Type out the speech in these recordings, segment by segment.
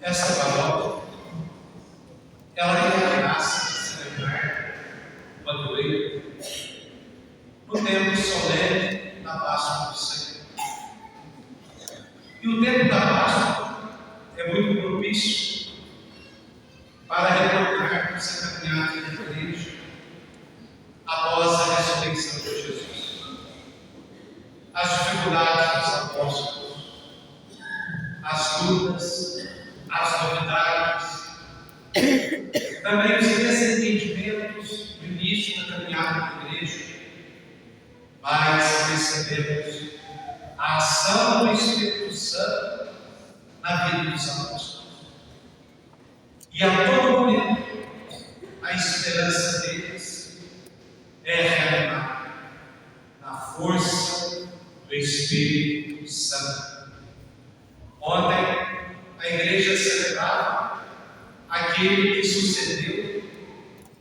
Essa palavra, ela tem a graça de celebrar o padroeiro no tempo solene da Páscoa do Senhor. E o tempo da Páscoa é muito propício para retornarmos a caminhada da igreja após a ressurreição de Jesus. As dificuldades dos apóstolos, as lutas, as novidades, também os desentendimentos do início da caminhada da igreja, mas percebemos a ação do Espírito Santo na vida dos apóstolos. E a todo momento, a esperança deles é reanimada na força do Espírito Santo. Ontem, a igreja celebrava aquele que sucedeu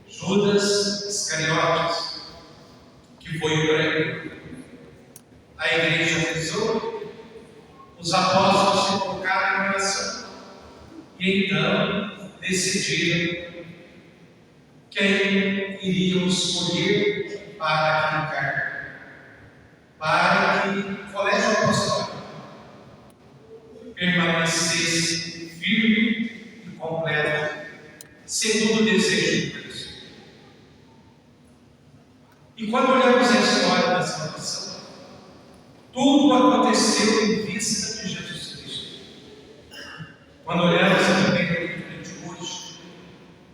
Judas Iscariotes, que foi o traidor. A igreja rezou, os apóstolos se colocaram em oração e então decidiram quem iriam escolher para aquele cargo, para que o colégio apostólico permanecesse firme e completo, segundo o desejo de Deus. E quando olhamos a história da salvação, tudo aconteceu em vista de Jesus Cristo. Quando olhamos também no livro de hoje,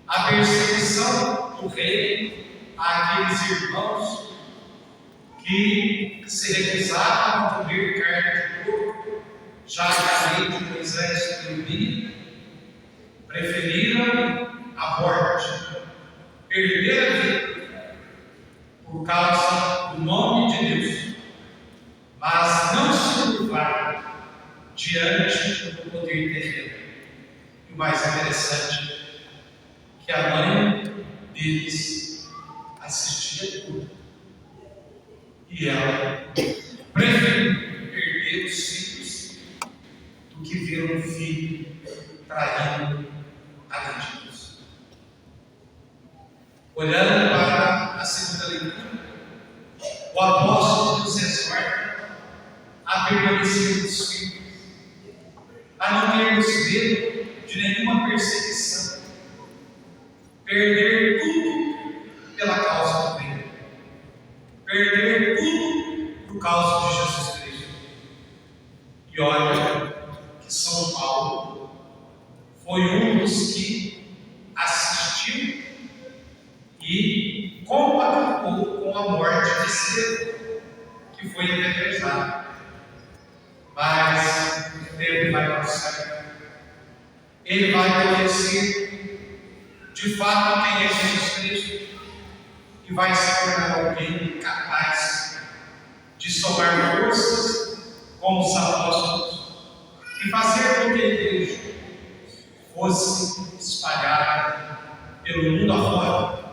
a perseguição do rei àqueles irmãos que se recusavam a comer carne de porco, já que a lei de Moisés proibia, preferiram a morte, perder a vida por causa do nome de Deus, mas não se curvaram diante do poder terreno. E o mais interessante, que a mãe deles assistia tudo, e ela preferiu perder os filhos do que ver um filho traindo a Deus. Olhando para a segunda leitura, o apóstolo nos exorta a permanecermos firmes, a não termos medo de nenhuma perseguição, perder tudo pela causa do bem, perder tudo por causa de Jesus Cristo. E olha que São Paulo foi um dos que assistiu e compactou com a morte de Estevão, que foi apedrejado. Mas o tempo vai passar, ele vai conhecer de fato quem é Jesus Cristo e vai se tornar alguém capaz de somar forças com os apóstolos e fazer com que a igreja fosse espalhada pelo mundo afora,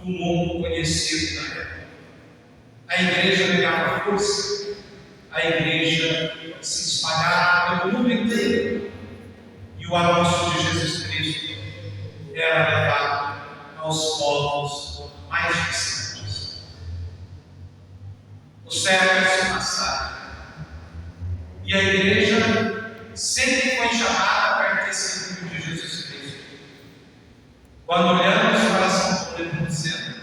do mundo conhecido da época. A igreja ganhava força, a igreja se espalhava pelo mundo inteiro, e o anúncio de Jesus Cristo era levado aos povos mais distantes. Os séculos se passaram e a igreja sempre foi chamada para testemunho de Jesus Cristo. Quando olhamos para São Paulo dizendo,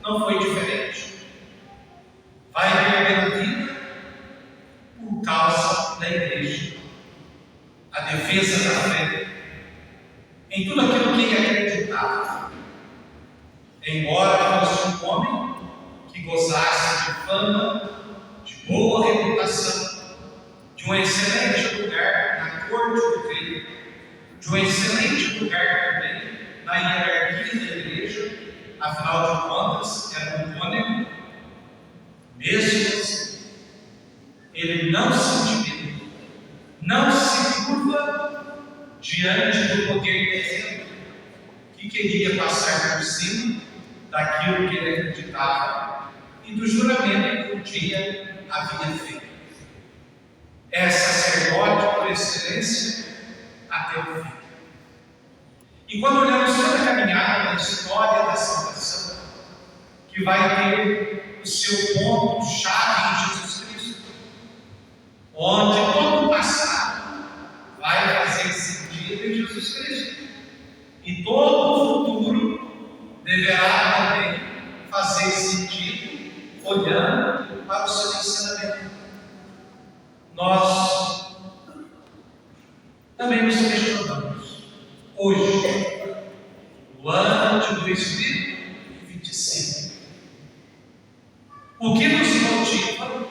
não foi diferente. Vai perder a vida por causa da igreja, a defesa da fé, em tudo aquilo que ele acreditava. Embora fosse um homem que gozasse de fama, de boa reputação, de um excelente lugar na corte do rei, de um excelente lugar também na hierarquia da igreja, afinal de contas, era um cônego, mesmo assim, ele não se intimida, não se curva diante do poder terreno que queria passar por cima daquilo que ele acreditava e do juramento que um dia havia feito. é sacerdote por excelência até o fim. E quando olhamos toda a caminhada da história da salvação, que vai ter o seu ponto-chave em Jesus Cristo, onde todo o passado vai fazer sentido em Jesus Cristo, e todo o futuro deverá também fazer sentido olhando para o seu ensinamento. Nós também nos questionamos hoje, no ano de 2025, o que nos motiva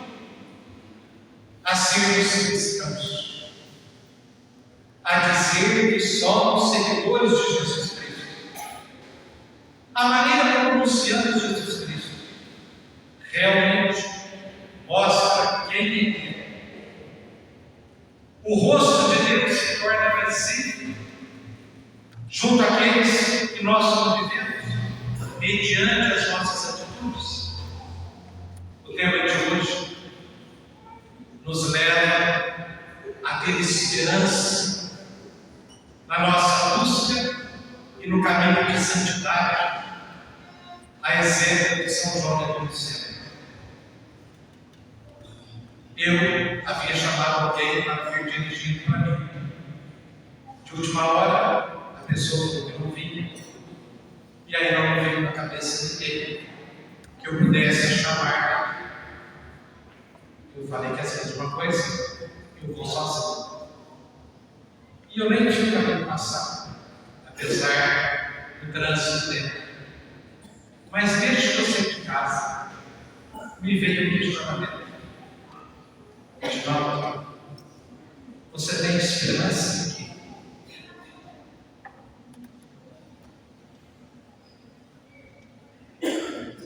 a sermos cristãos, a dizer que somos seguidores de Jesus Cristo, a maneira como anunciamos Jesus Cristo realmente mostra quem Ele é. O rosto de Deus se torna visível junto àqueles que nós convivemos, mediante as nossas atitudes. O tema de hoje nos leva a ter esperança na nossa busca e no caminho de santidade, a exemplo de São João Nepomuceno. Eu havia chamado alguém para vir dirigindo para mim. De última hora, a pessoa falou que não vinha, e aí não veio na cabeça ninguém que eu pudesse chamar. Eu falei que ia ser uma coisa, eu vou sozinho. E eu nem tive caminho passado, apesar do trânsito dele. Mas desde que eu saí de casa, me veio um questionamento. Reginaldo, você tem esperança aqui?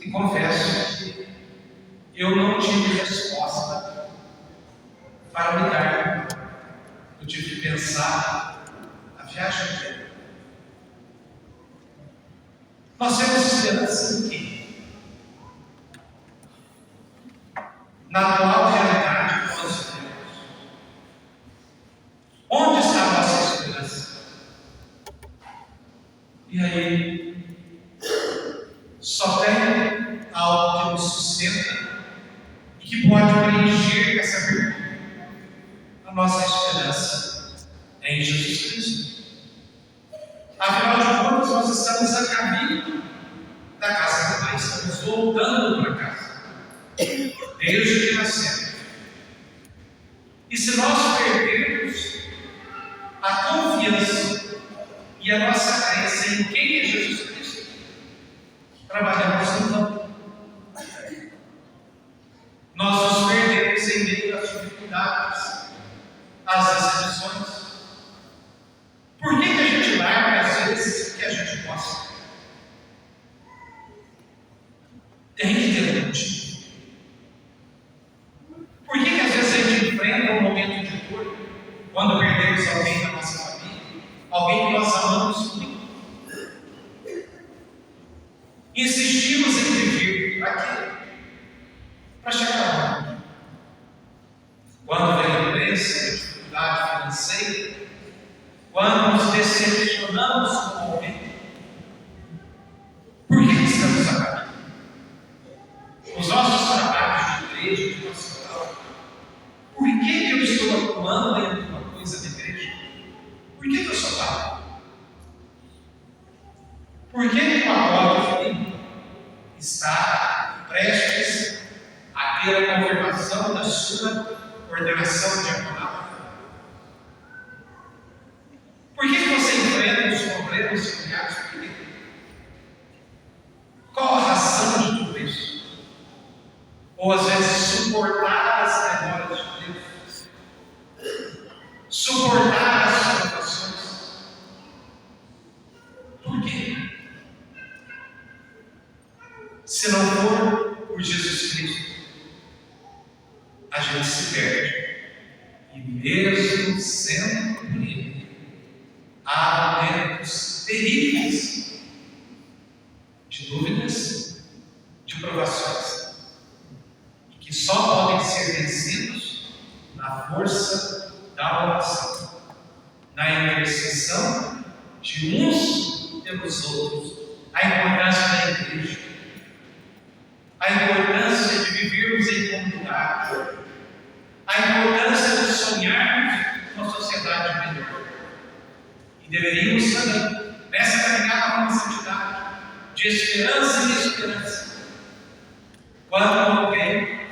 E confesso que eu não tive resposta para me dar. Eu tive que pensar a viagem inteira. Nós temos esperança em quê? Na atual realidade que nós vivemos. Onde está a nossa esperança? E aí, só tem algo que nos sustenta e que pode preencher essa pergunta. A nossa esperança é em Jesus Cristo. Afinal de contas, nós estamos a caminho da casa do Pai, estamos voltando para casa, desde que nascemos. E se nós perdermos a confiança e a nossa crença em quem é Jesus Cristo, trabalhamos em vão. Nós nos perdemos em meio às dificuldades, às decepções. Por que a gente larga às vezes o que a gente gosta? Tem que ter um motivo. Por que às vezes a gente enfrenta um momento de dor quando perdemos alguém da nossa família, alguém que nós amamos muito? Insistimos em viver para quê? Para chegar lá. Quando vem a doença, a dificuldade financeira, quando nos decepcionamos com alguém, por que estamos a caminho? Os nossos trabalhos de igreja, de pastoral, por que eu estou atuando dentro de uma coisa de igreja? Por que eu sou padre? Por que o apóstolo Filipe está prestes a ter a confirmação da sua ordenação diaconal? Por que você enfrenta os problemas familiares? Por quê? Qual a razão de tudo isso? Ou às vezes suportar as memórias de Deus, suportar as provações. Por quê? Se não for por Jesus Cristo, a gente se perde. E mesmo sendo por Ele, há momentos terríveis de dúvidas, de provações, que só podem ser vencidos na na força da oração, na intercessão de uns pelos outros, a importância da igreja, a importância de vivermos em comunidade, a importância de sonharmos uma sociedade melhor. E deveríamos também, nessa caminhada com a santidade, de esperança e esperança, quando alguém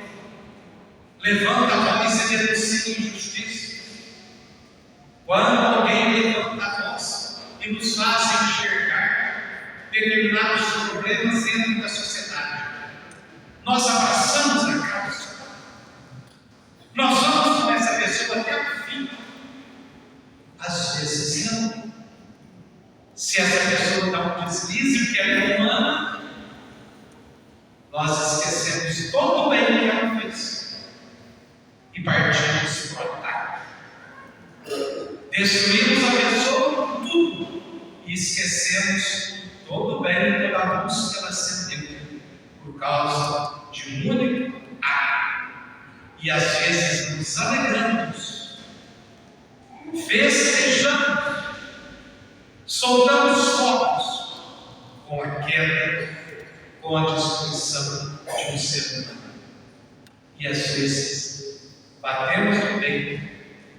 levanta a voz e denuncia injustiça, quando alguém levanta a voz e nos faz enxergar determinados problemas dentro da sociedade, nós abraçamos a causa, nós vamos com essa pessoa até o fim. Às vezes não. Se essa pessoa dá um deslize que ela é humana, nós esquecemos todo o bem que ela fez e partimos para o ataque. Destruímos a pessoa com tudo e esquecemos todo o bem e toda a luz que ela acendeu por causa de um único ato. E às vezes nos alegramos, festejamos, soltamos fogos com a queda, com a destruição de um ser humano. E às vezes batemos no peito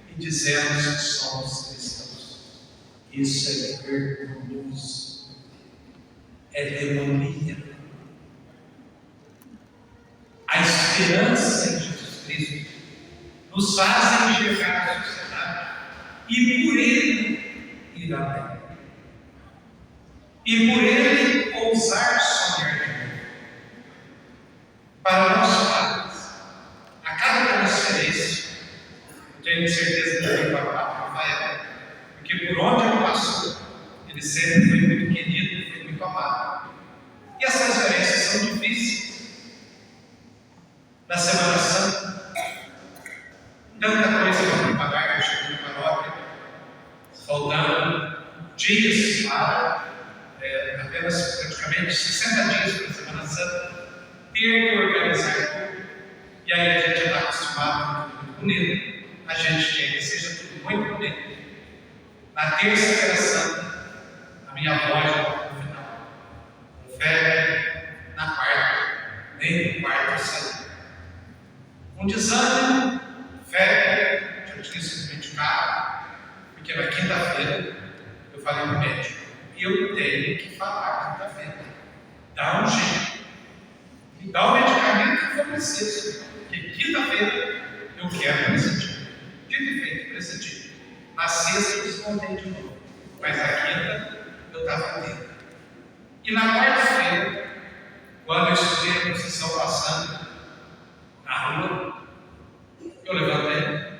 e dizemos que somos cristãos. Isso é vergonhoso, é demoníaco. A esperança em Jesus Cristo nos faz enxergar a sociedade e por Ele ir além. E por Ele ousar sonhar de novo. Para nós pais, a cada transferência, eu tenho certeza que ele vai para Rafael, porque por onde ele passou, ele sempre foi muito querido, foi muito amado. E as transferências são difíceis. Na Semana Santa, tanta coisa para pagar, eu cheguei na paróquia, faltando dias para apenas praticamente 60 dias para a Semana Santa, ter que organizar tudo. E aí a gente está acostumado com tudo bonito, a gente quer que seja tudo muito bonito. Na terça-feira santa, a minha avó já está no final, com febre, na quarta, nem do quarto saiu. Um desânimo, febre, eu tinha sido medicado, porque na quinta-feira eu falei para o médico, eu tenho que falar quinta-feira, dá um jeito, me dá o medicamento que for preciso, porque quinta-feira eu quero presidir. Dito e feito, presidi. Na sexta eu desmontei de novo, mas na quinta eu estava dentro. E na quarta-feira, quando eu estudei a procissão passando na rua, eu levantei,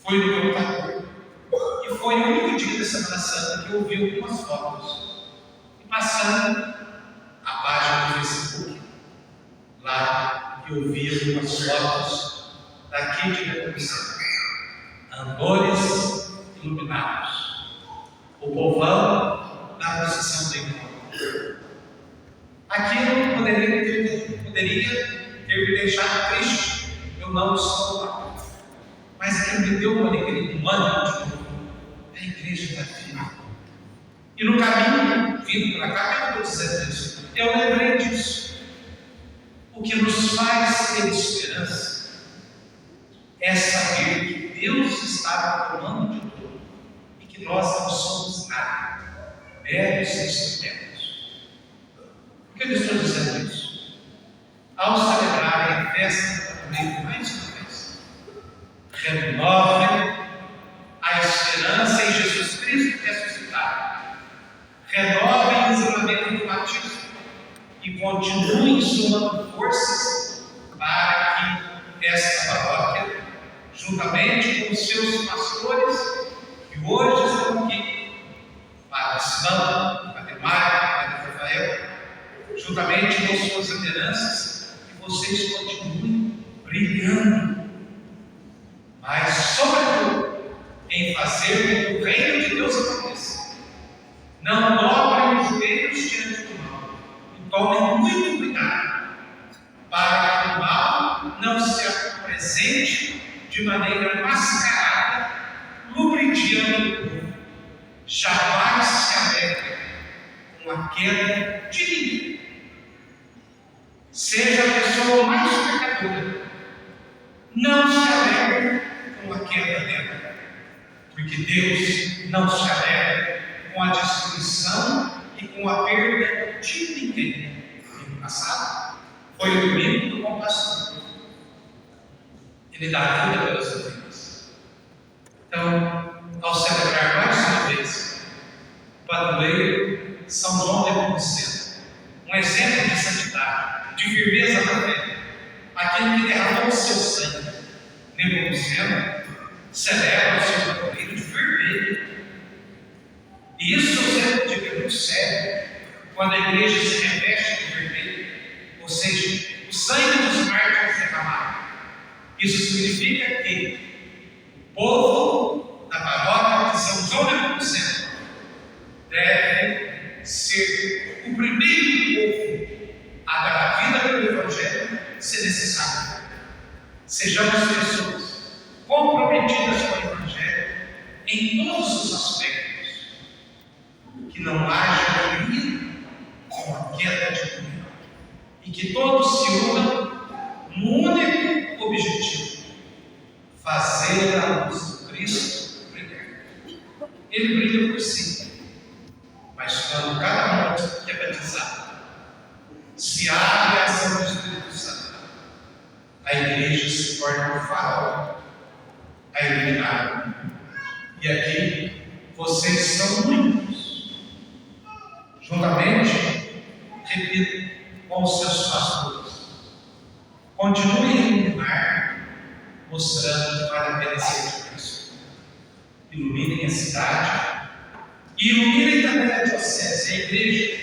fui no computador, e foi o único dia da Semana Santa que eu vi algumas fotos. E passando a página do Facebook, lá eu vi algumas fotos daqui de Nepomuceno. Andores iluminados, o povão na procissão do encontro. Aquilo poderia ter me deixado triste, eu não estou lá. Mas aquilo me deu uma alegria humana de novo. A igreja está firme. E no caminho, vindo para cá, eu estou dizendo isso, eu lembrei disso. O que nos faz ter esperança é saber que Deus está tomando de tudo e que nós não somos nada, meros instrumentos. Por que eu estou dizendo isso? Ao celebrarem a festa da Comunhão mais uma vez, renovem a esperança em Jesus Cristo ressuscitado, renovem o juramento do batismo e continuem somando forças para que esta paróquia, juntamente com os seus pastores, que hoje estão aqui, Padre Simão, Padre Mário, Padre Rafael, juntamente com suas lideranças, que vocês continuem brilhando, mas, sobretudo, em fazer com que o reino de Deus aconteça. Não dobrem os joelhos diante do mal e tomem muito cuidado para que o mal não se apresente de maneira mascarada, lubridiando o povo. Jamais se alegra com a queda de ninguém. Seja a pessoa mais pecadora, não se alegra com a queda dela, porque Deus não se alegra com a destruição e com a perda de ninguém. No passado, foi o domingo do bom pastor. Ele dá a vida pelas ovelhas. Então, ao celebrar mais uma vez o padroeiro São João Nepomuceno, um exemplo de santidade, de firmeza na fé, aquele que derramou o seu sangue, Nepomuceno celebra o seu padroeiro de vermelho. E isso eu sempre digo muito sério, quando a igreja se reveste de vermelho, ou seja, o sangue dos mártires derramado. Isso significa que o povo da paróquia de São João Nepomuceno deve ser o primeiro povo a dar a vida pelo Evangelho, se necessário. Sejamos pessoas comprometidas com o Evangelho em todos os aspectos, que não haja alegria com a queda de ninguém, e que todos se unam no único objetivo: fazer a luz do Cristo brilhar. Ele brilha por si, mas quando cada um que é batizado se abre à ação do Espírito Santo, a igreja se torna um farol a iluminar. E aqui vocês são muitos, juntamente, repito, com os seus pastores. Continue a iluminar, mostrando que vale a pena ser de Cristo. Iluminem a cidade e iluminem também a diocese, a igreja,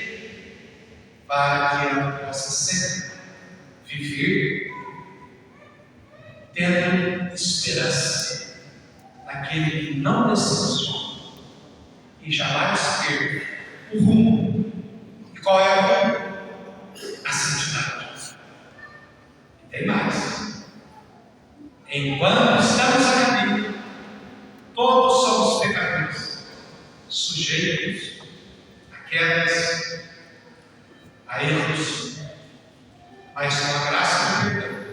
para que ela possa sempre viver tendo esperança naquele que não decepciona e jamais perde o rumo. E qual é o rumo? A santidade. E tem mais. Enquanto estamos aqui, todos somos pecadores, sujeitos a quedas, a erros, mas com a graça do perdão,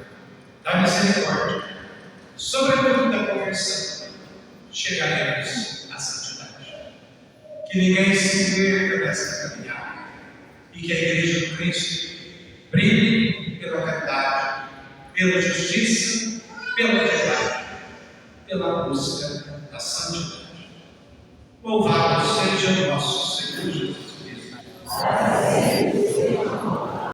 da misericórdia, sobretudo da conversão, chegaremos à santidade. Que ninguém se perca nessa caminhada e que a Igreja do Cristo brilhe pela verdade, pela justiça, pela verdade, pela busca da santidade. Louvado seja o nosso Senhor Jesus.